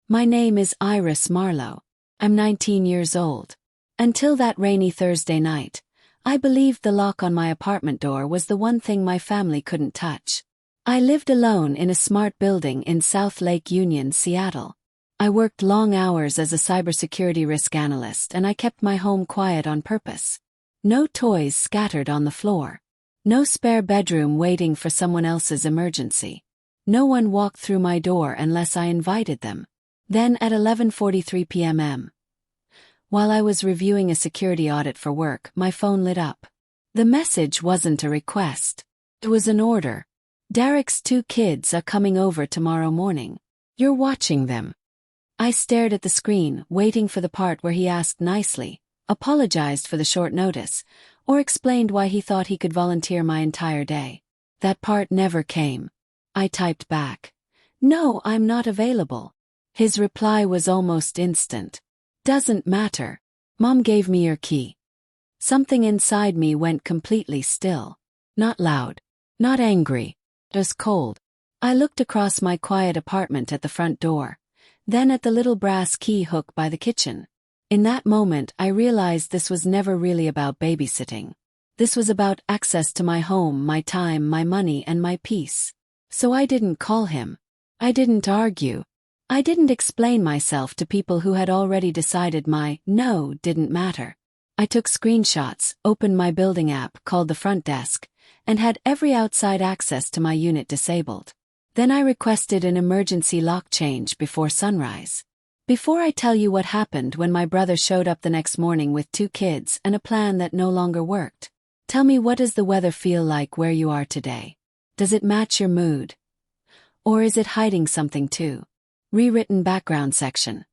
My name is Iris Marlowe. I'm 19 years old. Until that rainy Thursday night, I believed the lock on my apartment door was the one thing my family couldn't touch. I lived alone in a smart building in South Lake Union, Seattle. I worked long hours as a cybersecurity risk analyst, and I kept my home quiet on purpose. No toys scattered on the floor. No spare bedroom waiting for someone else's emergency. No one walked through my door unless I invited them. Then at 11:43 p.m. while I was reviewing a security audit for work, my phone lit up. The message wasn't a request. It was an order. Derek's 2 kids are coming over tomorrow morning. You're watching them. I stared at the screen, waiting for the part where he asked nicely, apologized for the short notice, or explained why he thought he could volunteer my entire day. That part never came. I typed back, "No, I'm not available." His reply was almost instant. "Doesn't matter. Mom gave me your key." Something inside me went completely still. Not loud. Not angry. Just cold. I looked across my quiet apartment at the front door, then at the little brass key hook by the kitchen. In that moment, I realized this was never really about babysitting. This was about access to my home, my time, my money, and my peace. So I didn't call him. I didn't argue. I didn't explain myself to people who had already decided my no didn't matter. I took screenshots, opened my building app, called the front desk, and had every outside access to my unit disabled. Then I requested an emergency lock change before sunrise. Before I tell you what happened when my brother showed up the next morning with 2 kids and a plan that no longer worked, tell me, what does the weather feel like where you are today? Does it match your mood? Or is it hiding something too? Rewritten background section.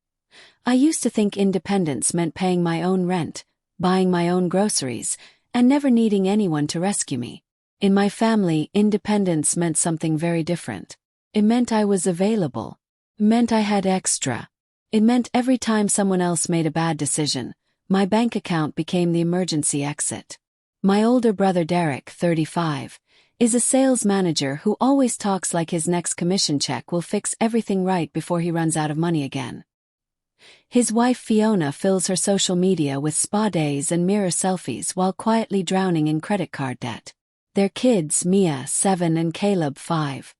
I used to think independence meant paying my own rent, buying my own groceries, and never needing anyone to rescue me. In my family, independence meant something very different. It meant I was available. It meant I had extra. It meant every time someone else made a bad decision, my bank account became the emergency exit. My older brother Derek, 35, is a sales manager who always talks like his next commission check will fix everything right before he runs out of money again. His wife Fiona fills her social media with spa days and mirror selfies while quietly drowning in credit card debt. Their kids, Mia, 7, and Caleb, 5,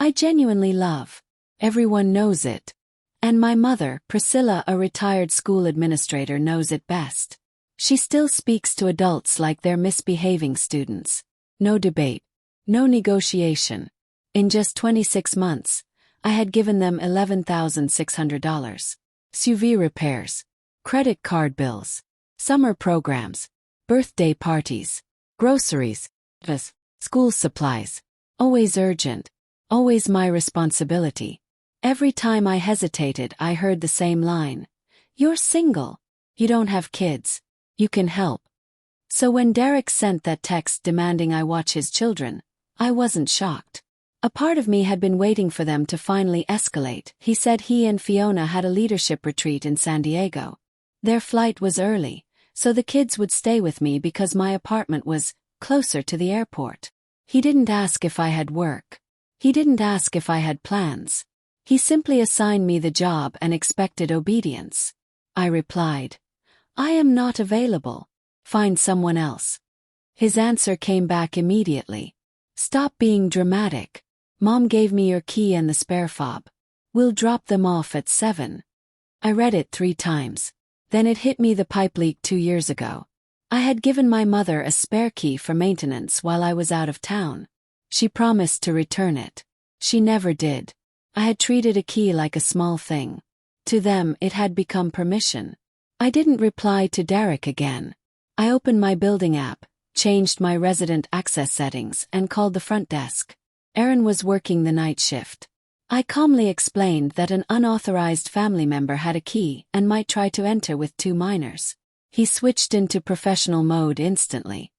I genuinely love. Everyone knows it. And my mother, Priscilla, a retired school administrator, knows it best. She still speaks to adults like they're misbehaving students. No debate. No negotiation. In just 26 months, I had given them $11,600. SUV repairs, credit card bills, summer programs, birthday parties, groceries, school supplies. Always urgent. Always my responsibility. Every time I hesitated, I heard the same line. "You're single. You don't have kids. You can help." So when Derek sent that text demanding I watch his children, I wasn't shocked. A part of me had been waiting for them to finally escalate. He said he and Fiona had a leadership retreat in San Diego. Their flight was early, so the kids would stay with me because my apartment was closer to the airport. He didn't ask if I had work. He didn't ask if I had plans. He simply assigned me the job and expected obedience. I replied, "I am not available. Find someone else." His answer came back immediately. "Stop being dramatic. Mom gave me your key and the spare fob. We'll drop them off at 7. I read it 3 times. Then it hit me, the pipe leak 2 years ago. I had given my mother a spare key for maintenance while I was out of town. She promised to return it. She never did. I had treated a key like a small thing. To them, it had become permission. I didn't reply to Derek again. I opened my building app, changed my resident access settings, and called the front desk. Aaron was working the night shift. I calmly explained that an unauthorized family member had a key and might try to enter with 2 minors. He switched into professional mode instantly.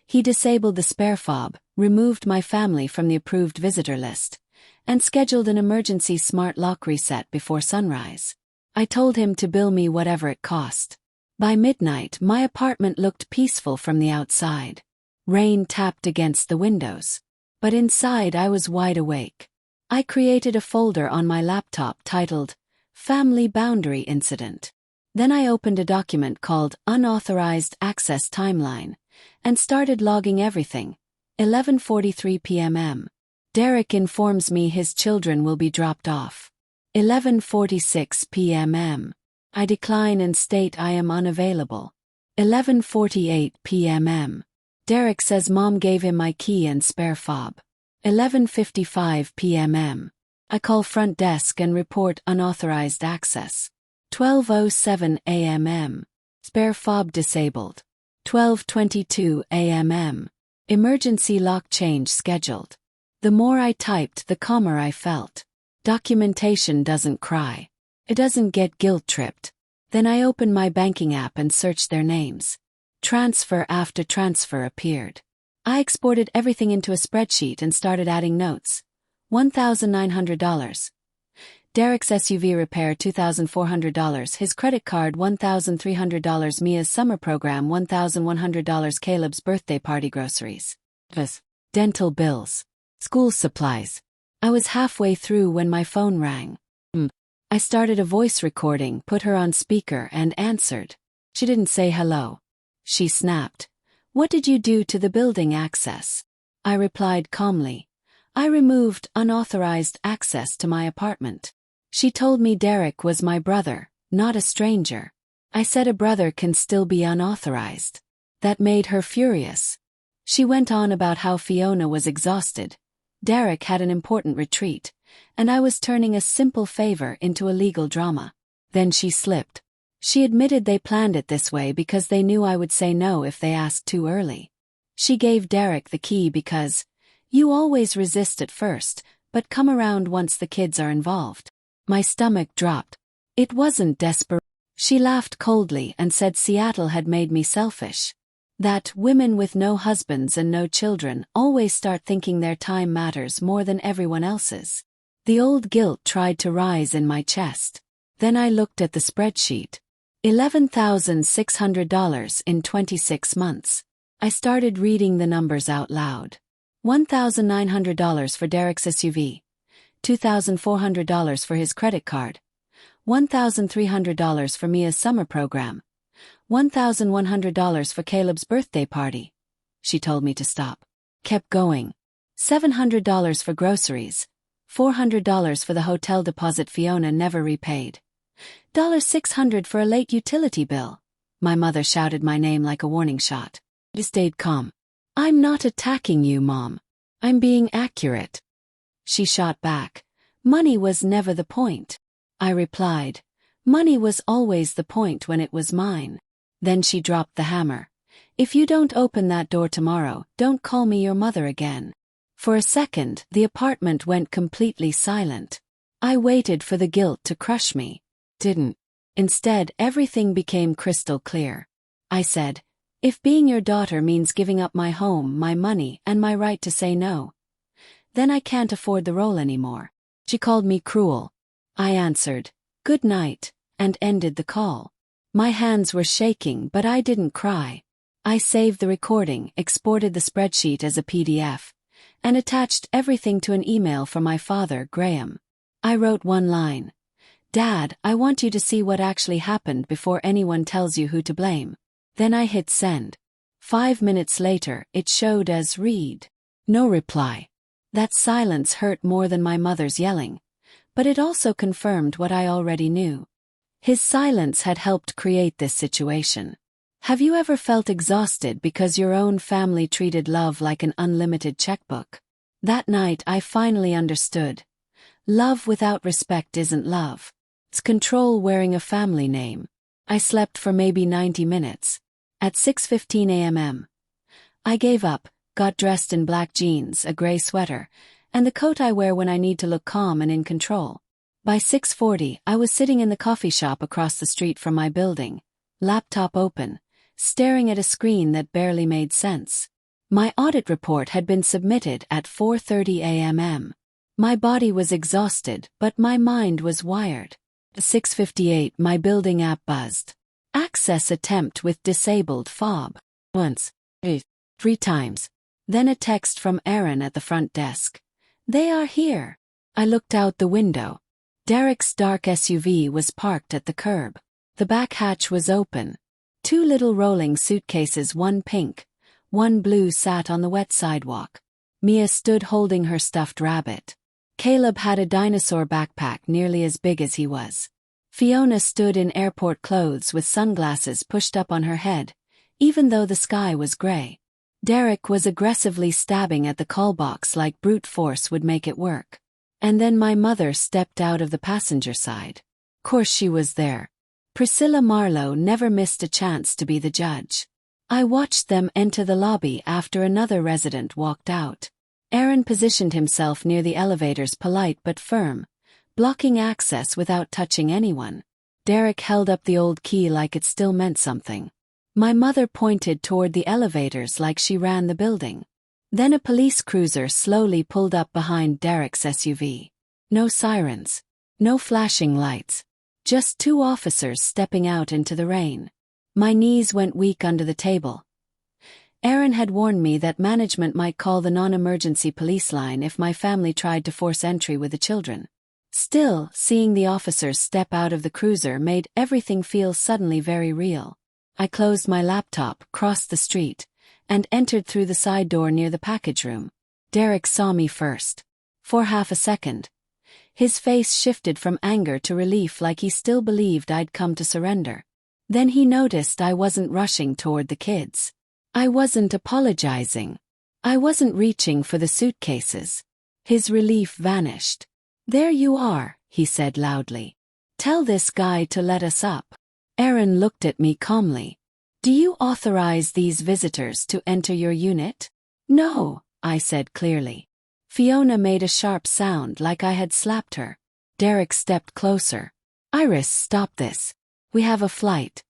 He disabled the spare fob, removed my family from the approved visitor list, and scheduled an emergency smart lock reset before sunrise. I told him to bill me whatever it cost. By midnight, my apartment looked peaceful from the outside. Rain tapped against the windows. But inside I was wide awake. I created a folder on my laptop titled Family Boundary Incident. Then I opened a document called Unauthorized Access Timeline and started logging everything. 11:43 p.m. Derek informs me his children will be dropped off. 11:46 p.m. I decline and state I am unavailable. 11:48 p.m. Derek says mom gave him my key and spare fob. 11:55 p.m. I call front desk and report unauthorized access. 12:07 a.m. Spare fob disabled. 12:22 a.m. Emergency lock change scheduled. The more I typed, the calmer I felt. Documentation doesn't cry. It doesn't get guilt-tripped. Then I opened my banking app and searched their names. Transfer after transfer appeared. I exported everything into a spreadsheet and started adding notes. $1,900. Derek's SUV repair $2,400, his credit card $1,300, Mia's summer program $1,100, Caleb's birthday party groceries. Dental bills. School supplies. I was halfway through when my phone rang. I started a voice recording, put her on speaker and answered. She didn't say hello. She snapped. What did you do to the building access? I replied calmly. I removed unauthorized access to my apartment. She told me Derek was my brother, not a stranger. I said a brother can still be unauthorized. That made her furious. She went on about how Fiona was exhausted. Derek had an important retreat, and I was turning a simple favor into a legal drama. Then she slipped. She admitted they planned it this way because they knew I would say no if they asked too early. She gave Derek the key because, you always resist at first, but come around once the kids are involved. My stomach dropped. It wasn't desperate. She laughed coldly and said Seattle had made me selfish. That women with no husbands and no children always start thinking their time matters more than everyone else's. The old guilt tried to rise in my chest. Then I looked at the spreadsheet. $11,600 in 26 months. I started reading the numbers out loud. $1,900 for Derek's SUV. $2,400 for his credit card. $1,300 for Mia's summer program. $1,100 for Caleb's birthday party. She told me to stop. Kept going. $700 for groceries. $400 for the hotel deposit Fiona never repaid. $600 for a late utility bill. My mother shouted my name like a warning shot. I stayed calm. I'm not attacking you, Mom. I'm being accurate. She shot back. Money was never the point. I replied. Money was always the point when it was mine. Then she dropped the hammer. If you don't open that door tomorrow, don't call me your mother again. For a second, the apartment went completely silent. I waited for the guilt to crush me. Didn't. Instead, everything became crystal clear. I said, if being your daughter means giving up my home, my money, and my right to say no, then I can't afford the role anymore. She called me cruel. I answered, good night, and ended the call. My hands were shaking, but I didn't cry. I saved the recording, exported the spreadsheet as a PDF, and attached everything to an email from my father, Graham. I wrote one line. Dad, I want you to see what actually happened before anyone tells you who to blame. Then I hit send. 5 minutes later, it showed as read. No reply. That silence hurt more than my mother's yelling, but it also confirmed what I already knew. His silence had helped create this situation. Have you ever felt exhausted because your own family treated love like an unlimited checkbook? That night I finally understood. Love without respect isn't love. It's control wearing a family name. I slept for maybe 90 minutes. At 6:15 a.m. I gave up, got dressed in black jeans, a gray sweater, and the coat I wear when I need to look calm and in control. By 6:40, I was sitting in the coffee shop across the street from my building, laptop open, staring at a screen that barely made sense. My audit report had been submitted at 4:30 a.m. My body was exhausted, but my mind was wired. At 6:58, my building app buzzed. Access attempt with disabled fob. Once. 3 times. Then a text from Aaron at the front desk. They are here. I looked out the window. Derek's dark SUV was parked at the curb. The back hatch was open. Two little rolling suitcases, one pink, one blue, sat on the wet sidewalk. Mia stood holding her stuffed rabbit. Caleb had a dinosaur backpack nearly as big as he was. Fiona stood in airport clothes with sunglasses pushed up on her head, even though the sky was gray. Derek was aggressively stabbing at the call box like brute force would make it work. And then my mother stepped out of the passenger side. Course she was there. Priscilla Marlowe never missed a chance to be the judge. I watched them enter the lobby after another resident walked out. Aaron positioned himself near the elevators, polite but firm, blocking access without touching anyone. Derek held up the old key like it still meant something. My mother pointed toward the elevators like she ran the building. Then a police cruiser slowly pulled up behind Derek's SUV. No sirens. No flashing lights. Just two officers stepping out into the rain. My knees went weak under the table. Aaron had warned me that management might call the non-emergency police line if my family tried to force entry with the children. Still, seeing the officers step out of the cruiser made everything feel suddenly very real. I closed my laptop, crossed the street, and entered through the side door near the package room. Derek saw me first. For half a second, his face shifted from anger to relief, like he still believed I'd come to surrender. Then he noticed I wasn't rushing toward the kids. I wasn't apologizing. I wasn't reaching for the suitcases. His relief vanished. "There you are," he said loudly. "Tell this guy to let us up." Aaron looked at me calmly. "Do you authorize these visitors to enter your unit?" "No," I said clearly. Fiona made a sharp sound like I had slapped her. Derek stepped closer. "Iris, stop this. We have a flight."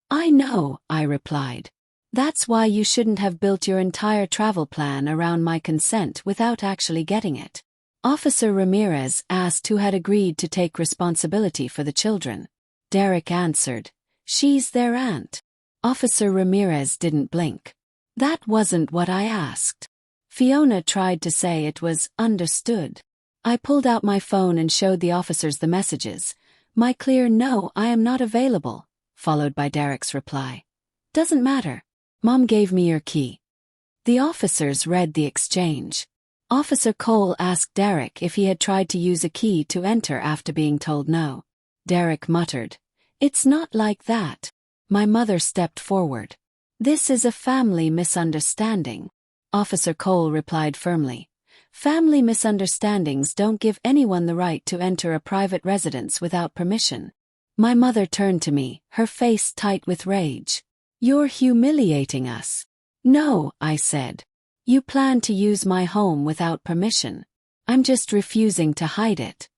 "I know," I replied. "That's why you shouldn't have built your entire travel plan around my consent without actually getting it." Officer Ramirez asked who had agreed to take responsibility for the children. Derek answered, "She's their aunt." Officer Ramirez didn't blink. "That wasn't what I asked." Fiona tried to say it was understood. I pulled out my phone and showed the officers the messages. My clear "No, I am not available," followed by Derek's reply, "Doesn't matter. Mom gave me your key." The officers read the exchange. Officer Cole asked Derek if he had tried to use a key to enter after being told no. Derek muttered, "It's not like that." My mother stepped forward. "This is a family misunderstanding." Officer Cole replied firmly, "Family misunderstandings don't give anyone the right to enter a private residence without permission." My mother turned to me, her face tight with rage. "You're humiliating us." "No," I said. "You plan to use my home without permission. I'm just refusing to hide it."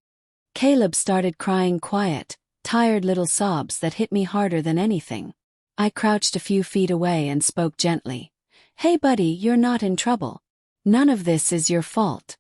Caleb started crying, quiet, tired little sobs that hit me harder than anything. I crouched a few feet away and spoke gently. "Hey buddy, you're not in trouble. None of this is your fault."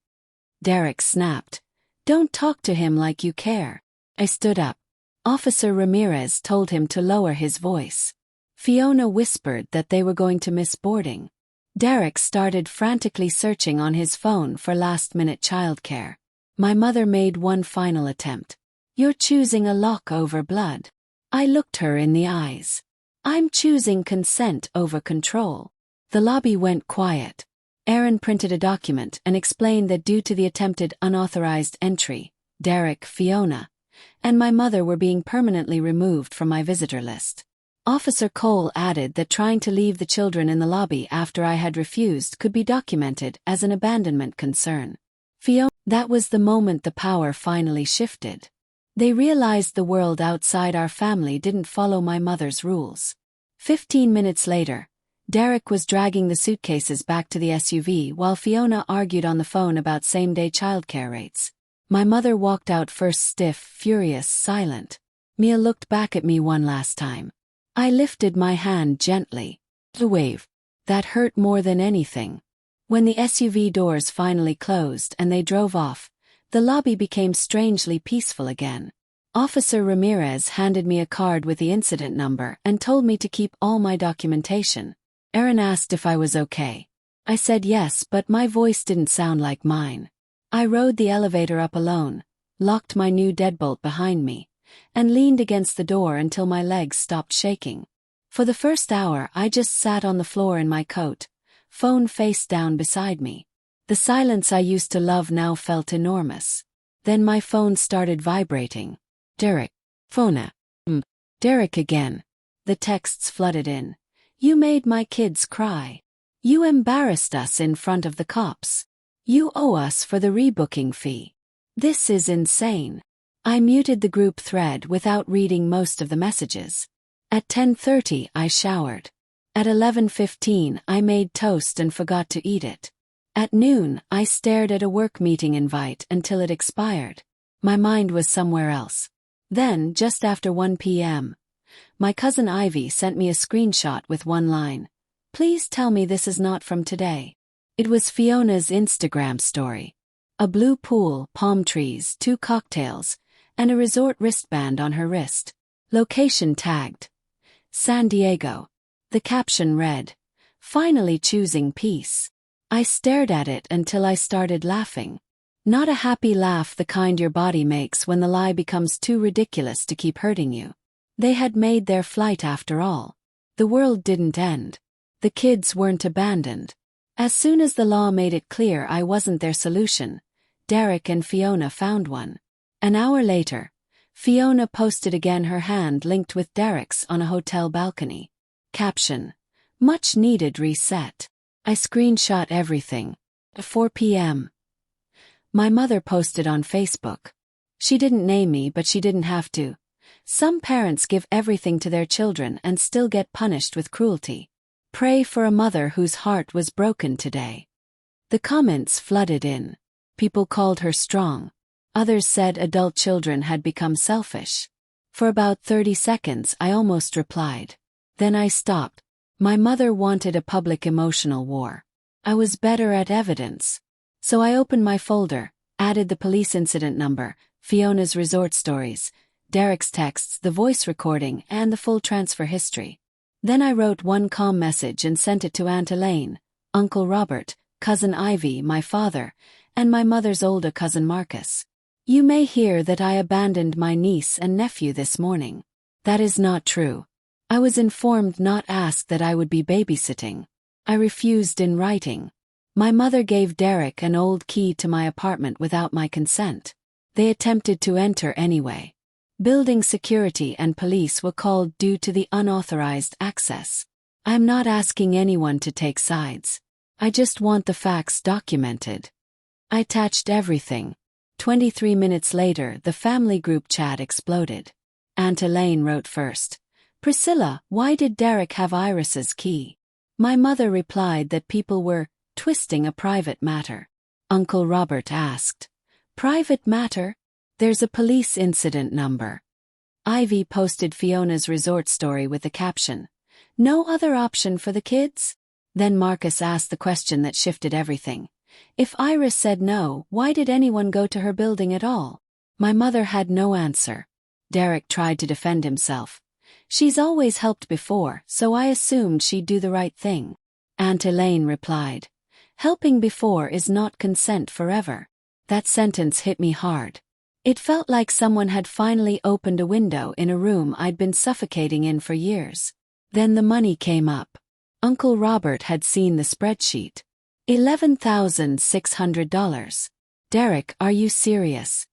Derek snapped, "Don't talk to him like you care." I stood up. Officer Ramirez told him to lower his voice. Fiona whispered that they were going to miss boarding. Derek started frantically searching on his phone for last-minute childcare. My mother made one final attempt. "You're choosing a lock over blood." I looked her in the eyes. "I'm choosing consent over control." The lobby went quiet. Aaron printed a document and explained that due to the attempted unauthorized entry, Derek, Fiona, and my mother were being permanently removed from my visitor list. Officer Cole added that trying to leave the children in the lobby after I had refused could be documented as an abandonment concern. That was the moment the power finally shifted. They realized the world outside our family didn't follow my mother's rules. 15 minutes later, Derek was dragging the suitcases back to the SUV while Fiona argued on the phone about same-day childcare rates. My mother walked out first, stiff, furious, silent. Mia looked back at me one last time. I lifted my hand gently. The wave. That hurt more than anything. When the SUV doors finally closed and they drove off, the lobby became strangely peaceful again. Officer Ramirez handed me a card with the incident number and told me to keep all my documentation. Aaron asked if I was okay. I said yes, but my voice didn't sound like mine. I rode the elevator up alone, locked my new deadbolt behind me, and leaned against the door until my legs stopped shaking. For the first hour I just sat on the floor in my coat, phone face down beside me. The silence I used to love now felt enormous. Then my phone started vibrating. Derek. Phone. Derek again. The texts flooded in. You made my kids cry. You embarrassed us in front of the cops. You owe us for the rebooking fee. This is insane. I muted the group thread without reading most of the messages. At 10:30 I showered. At 11:15 I made toast and forgot to eat it. At noon I stared at a work meeting invite until it expired. My mind was somewhere else. Then, just after 1 p.m., my cousin Ivy sent me a screenshot with one line. Please tell me this is not from today. It was Fiona's Instagram story. A blue pool, palm trees, 2 cocktails, and a resort wristband on her wrist. Location tagged. San Diego. The caption read, "Finally choosing peace." I stared at it until I started laughing. Not a happy laugh, the kind your body makes when the lie becomes too ridiculous to keep hurting you. They had made their flight after all. The world didn't end. The kids weren't abandoned. As soon as the law made it clear I wasn't their solution, Derek and Fiona found one. An hour later, Fiona posted again, her hand linked with Derek's on a hotel balcony. Caption: Much needed reset. I screenshot everything. 4 p.m. My mother posted on Facebook. She didn't name me, but she didn't have to. Some parents give everything to their children and still get punished with cruelty. Pray for a mother whose heart was broken today. The comments flooded in. People called her strong. Others said adult children had become selfish. For about 30 seconds I almost replied. Then I stopped. My mother wanted a public emotional war. I was better at evidence. So I opened my folder, added the police incident number, Fiona's resort stories, Derek's texts, the voice recording, and the full transfer history. Then I wrote one calm message and sent it to Aunt Elaine, Uncle Robert, Cousin Ivy, my father, and my mother's older cousin Marcus. You may hear that I abandoned my niece and nephew this morning. That is not true. I was informed, not asked, that I would be babysitting. I refused in writing. My mother gave Derek an old key to my apartment without my consent. They attempted to enter anyway. Building security and police were called due to the unauthorized access. I'm not asking anyone to take sides. I just want the facts documented. I attached everything. 23 minutes later, the family group chat exploded. Aunt Elaine wrote first. Priscilla, why did Derek have Iris's key? My mother replied that people were twisting a private matter. Uncle Robert asked, Private matter? There's a police incident number. Ivy posted Fiona's resort story with the caption, No other option for the kids? Then Marcus asked the question that shifted everything. If Iris said no, why did anyone go to her building at all? My mother had no answer. Derek tried to defend himself. She's always helped before, so I assumed she'd do the right thing. Aunt Elaine replied, Helping before is not consent forever. That sentence hit me hard. It felt like someone had finally opened a window in a room I'd been suffocating in for years. Then the money came up. Uncle Robert had seen the spreadsheet. $11,600. Derek, are you serious?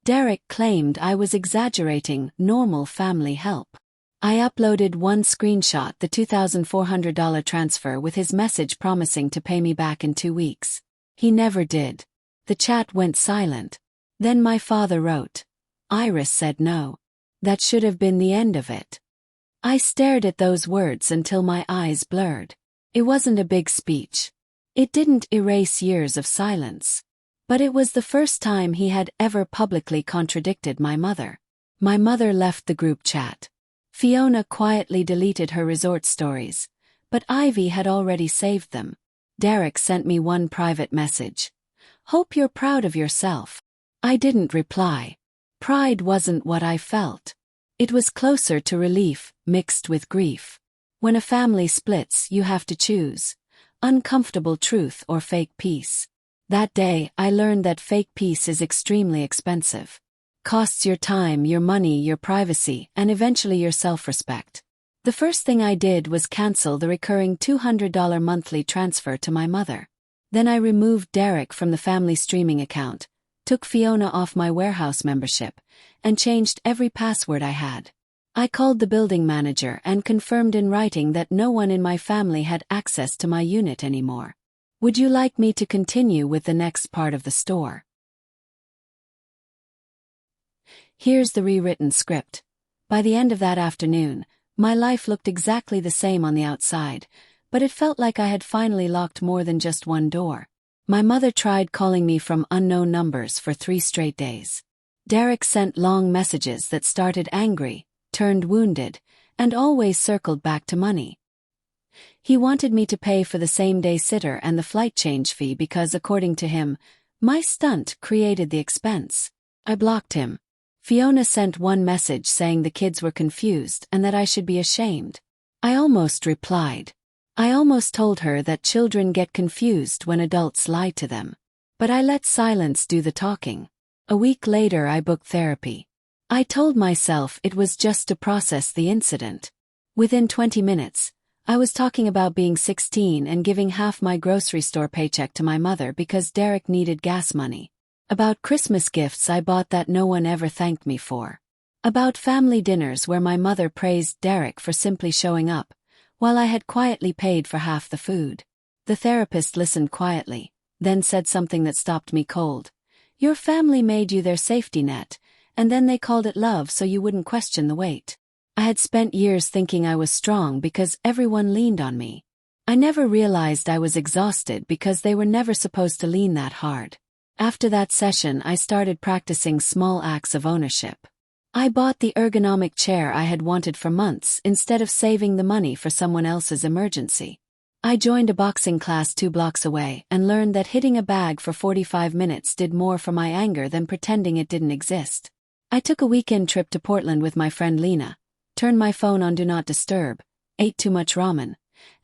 Derek claimed I was exaggerating normal family help. I uploaded one screenshot, the $2,400 transfer, with his message promising to pay me back in 2 weeks. He never did. The chat went silent. Then my father wrote, Iris said no. That should have been the end of it. I stared at those words until my eyes blurred. It wasn't a big speech. It didn't erase years of silence. But it was the first time he had ever publicly contradicted my mother. My mother left the group chat. Fiona quietly deleted her resort stories, but Ivy had already saved them. Derek sent me one private message. Hope you're proud of yourself. I didn't reply. Pride wasn't what I felt. It was closer to relief, mixed with grief. When a family splits, you have to choose uncomfortable truth or fake peace. That day, I learned that fake peace is extremely expensive. Costs your time, your money, your privacy, and eventually your self-respect. The first thing I did was cancel the recurring $200 monthly transfer to my mother. Then I removed Derek from the family streaming account, took Fiona off my warehouse membership, and changed every password I had. I called the building manager and confirmed in writing that no one in my family had access to my unit anymore. Would you like me to continue with the next part of the store? Here's the rewritten script. By the end of that afternoon, my life looked exactly the same on the outside, but it felt like I had finally locked more than just one door. My mother tried calling me from unknown numbers for 3 straight days. Derek sent long messages that started angry, turned wounded, and always circled back to money. He wanted me to pay for the same-day sitter and the flight change fee because, according to him, my stunt created the expense. I blocked him. Fiona sent one message saying the kids were confused and that I should be ashamed. I almost replied. I almost told her that children get confused when adults lie to them. But I let silence do the talking. A week later, I booked therapy. I told myself it was just to process the incident. Within 20 minutes, I was talking about being 16 and giving half my grocery store paycheck to my mother because Derek needed gas money. About Christmas gifts I bought that no one ever thanked me for. About family dinners where my mother praised Derek for simply showing up, while I had quietly paid for half the food. The therapist listened quietly, then said something that stopped me cold. Your family made you their safety net, and then they called it love so you wouldn't question the weight. I had spent years thinking I was strong because everyone leaned on me. I never realized I was exhausted because they were never supposed to lean that hard. After that session, I started practicing small acts of ownership. I bought the ergonomic chair I had wanted for months instead of saving the money for someone else's emergency. I joined a boxing class 2 blocks away and learned that hitting a bag for 45 minutes did more for my anger than pretending it didn't exist. I took a weekend trip to Portland with my friend Lena, turned my phone on Do Not Disturb, ate too much ramen,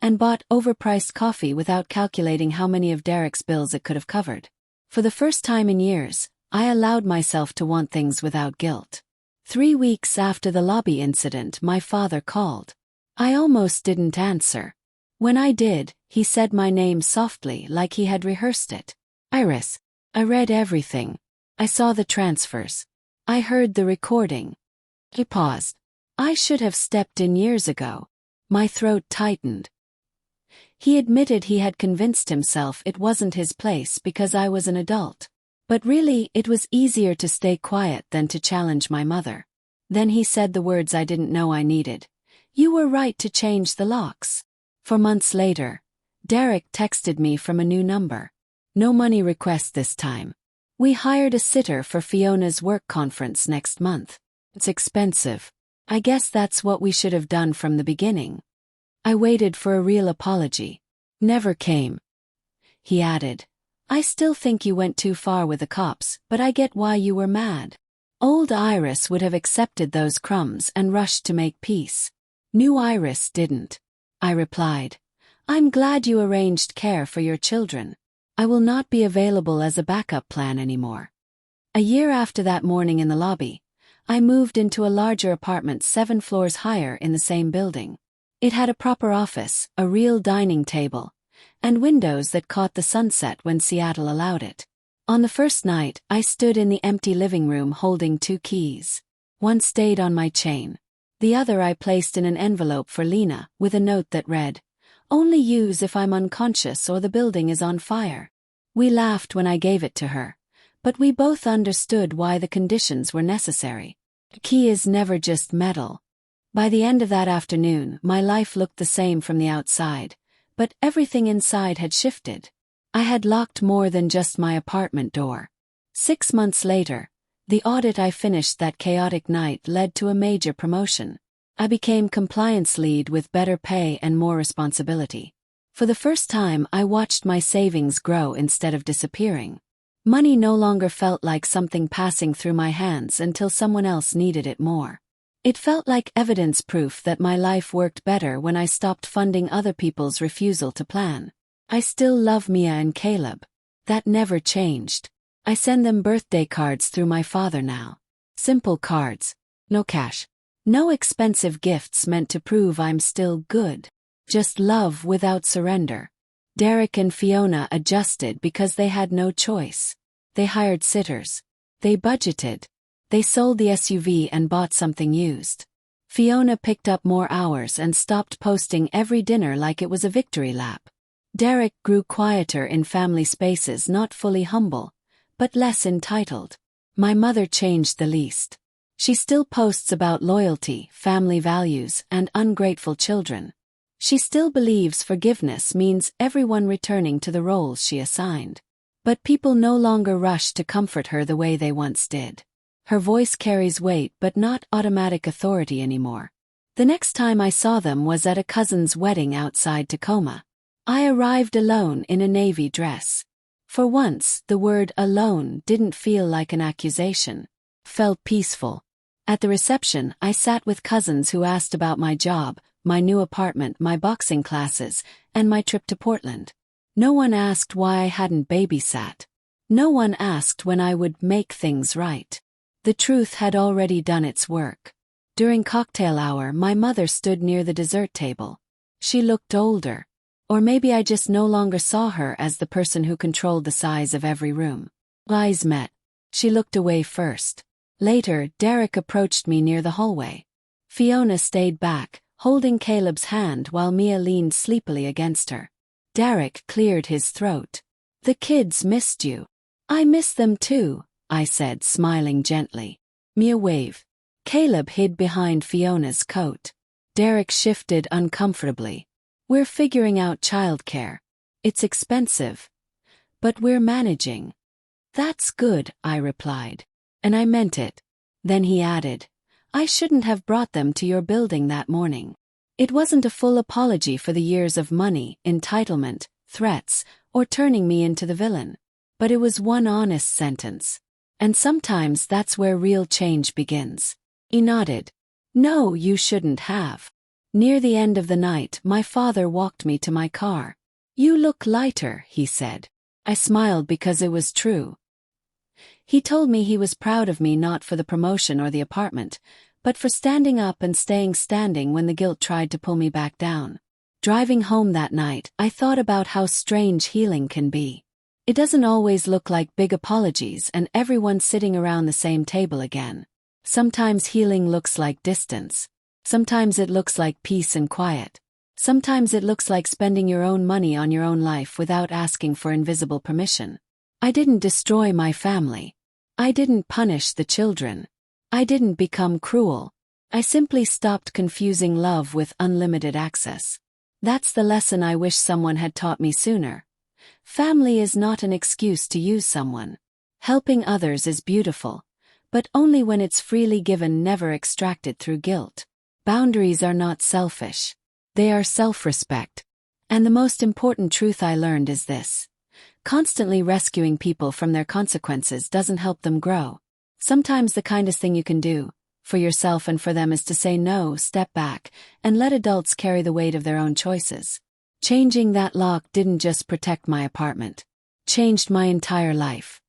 and bought overpriced coffee without calculating how many of Derek's bills it could have covered. For the first time in years, I allowed myself to want things without guilt. 3 weeks after the lobby incident, my father called. I almost didn't answer. When I did, he said my name softly like he had rehearsed it. Iris. I read everything. I saw the transfers. I heard the recording. He paused. I should have stepped in years ago. My throat tightened. He admitted he had convinced himself it wasn't his place because I was an adult. But really, it was easier to stay quiet than to challenge my mother. Then he said the words I didn't know I needed. You were right to change the locks. 4 months later, Derek texted me from a new number. No money request this time. We hired a sitter for Fiona's work conference next month. It's expensive. I guess that's what we should have done from the beginning. I waited for a real apology. Never came. He added, I still think you went too far with the cops, but I get why you were mad. Old Iris would have accepted those crumbs and rushed to make peace. New Iris didn't. I replied, I'm glad you arranged care for your children. I will not be available as a backup plan anymore. A year after that morning in the lobby, I moved into a larger apartment 7 floors higher in the same building. It had a proper office, a real dining table, and windows that caught the sunset when Seattle allowed it. On the first night, I stood in the empty living room holding 2 keys. One stayed on my chain. The other I placed in an envelope for Lena with a note that read, Only use if I'm unconscious or the building is on fire. We laughed when I gave it to her, but we both understood why the conditions were necessary. The key is never just metal. By the end of that afternoon, my life looked the same from the outside, but everything inside had shifted. I had locked more than just my apartment door. 6 months later, the audit I finished that chaotic night led to a major promotion. I became compliance lead with better pay and more responsibility. For the first time, I watched my savings grow instead of disappearing. Money no longer felt like something passing through my hands until someone else needed it more. It felt like evidence proof that my life worked better when I stopped funding other people's refusal to plan. I still love Mia and Caleb. That never changed. I send them birthday cards through my father now. Simple cards. No cash. No expensive gifts meant to prove I'm still good. Just love without surrender. Derek and Fiona adjusted because they had no choice. They hired sitters. They budgeted. They sold the SUV and bought something used. Fiona picked up more hours and stopped posting every dinner like it was a victory lap. Derek grew quieter in family spaces, not fully humble, but less entitled. My mother changed the least. She still posts about loyalty, family values, and ungrateful children. She still believes forgiveness means everyone returning to the roles she assigned. But people no longer rush to comfort her the way they once did. Her voice carries weight but not automatic authority anymore. The next time I saw them was at a cousin's wedding outside Tacoma. I arrived alone in a navy dress. For once, the word alone didn't feel like an accusation. Felt peaceful. At the reception, I sat with cousins who asked about my job, my new apartment, my boxing classes, and my trip to Portland. No one asked why I hadn't babysat. No one asked when I would make things right. The truth had already done its work. During cocktail hour, my mother stood near the dessert table. She looked older. Or maybe I just no longer saw her as the person who controlled the size of every room. Eyes met. She looked away first. Later, Derek approached me near the hallway. Fiona stayed back, holding Caleb's hand while Mia leaned sleepily against her. Derek cleared his throat. "The kids missed you." "I miss them too," I said, smiling gently. Mia waved. Caleb hid behind Fiona's coat. Derek shifted uncomfortably. "We're figuring out childcare. It's expensive. But we're managing." "That's good," I replied. And I meant it. Then he added, "I shouldn't have brought them to your building that morning." It wasn't a full apology for the years of money, entitlement, threats, or turning me into the villain. But it was one honest sentence. And sometimes that's where real change begins. He nodded. "No, you shouldn't have." Near the end of the night, my father walked me to my car. "You look lighter," he said. I smiled because it was true. He told me he was proud of me not for the promotion or the apartment, but for standing up and staying standing when the guilt tried to pull me back down. Driving home that night, I thought about how strange healing can be. It doesn't always look like big apologies and everyone sitting around the same table again. Sometimes healing looks like distance. Sometimes it looks like peace and quiet. Sometimes it looks like spending your own money on your own life without asking for invisible permission. I didn't destroy my family. I didn't punish the children. I didn't become cruel. I simply stopped confusing love with unlimited access. That's the lesson I wish someone had taught me sooner. Family is not an excuse to use someone. Helping others is beautiful, but only when it's freely given, never extracted through guilt. Boundaries are not selfish. They are self-respect. And the most important truth I learned is this. Constantly rescuing people from their consequences doesn't help them grow. Sometimes the kindest thing you can do, for yourself and for them, is to say no, step back, and let adults carry the weight of their own choices. Changing that lock didn't just protect my apartment. Changed my entire life.